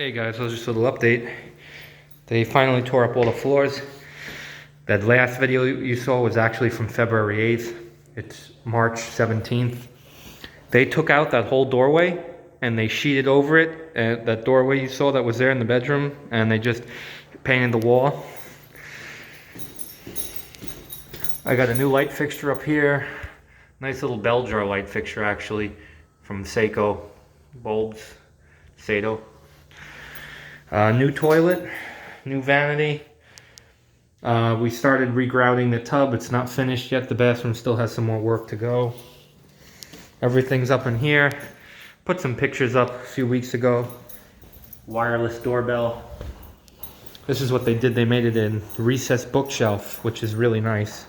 Hey guys, so just a little update. They finally tore up all the floors. That last video you saw was actually from February 8th. It's March 17th. They took out that whole doorway and they sheeted over it. That doorway you saw that was there in the bedroom, and they just painted the wall. I got a new light fixture up here. Nice little bell jar light fixture actually from Seiko bulbs, Sato. New toilet, new vanity. We started regrouting the tub. It's not finished yet. The bathroom still has some more work to go. Everything's up in here. Put some pictures up a few weeks ago. Wireless doorbell. This is what they did. They made it in recessed bookshelf, which is really nice.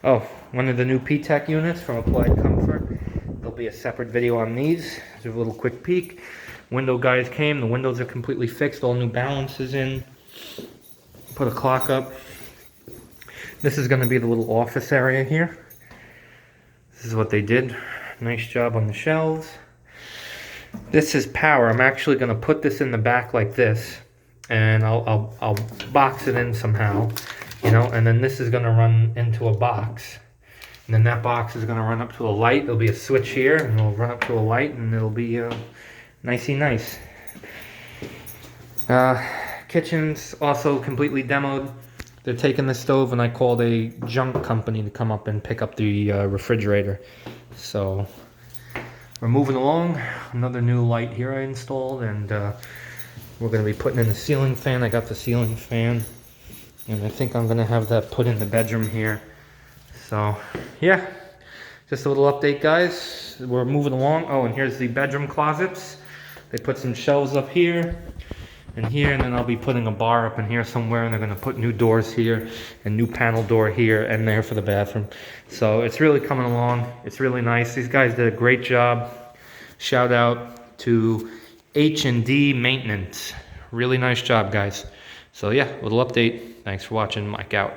Oh, one of the new P-Tech units from Applied Comfort. There'll be a separate video on these. Just a little quick peek. Window guys came. The windows are completely fixed. All new balances in. Put a clock up. This is going to be the little office area here. This is what they did. Nice job on the shelves. This is power. I'm actually going to put this in the back like this, and I'll box it in somehow, you know. And then this is going to run into a box, and then that box is going to run up to a light. There'll be a switch here, and it'll run up to a light, and it'll be nicey nice. Kitchen's also completely demoed. They're taking the stove, and I called a junk company to come up and pick up the refrigerator. So we're moving along. Another new light here I installed, and we're going to be putting in a ceiling fan. I got the ceiling fan, and I think I'm going to have that put in the bedroom here. So yeah, just a little update, guys. We're moving along. Oh, and here's the bedroom closets. They put some shelves up here and here, and then I'll be putting a bar up in here somewhere, and they're going to put new doors here and new panel door here and there for the bathroom. So it's really coming along. It's really nice. These guys did a great job. Shout out to H&D Maintenance. Really nice job, guys. So yeah, little update. Thanks for watching. Mike out.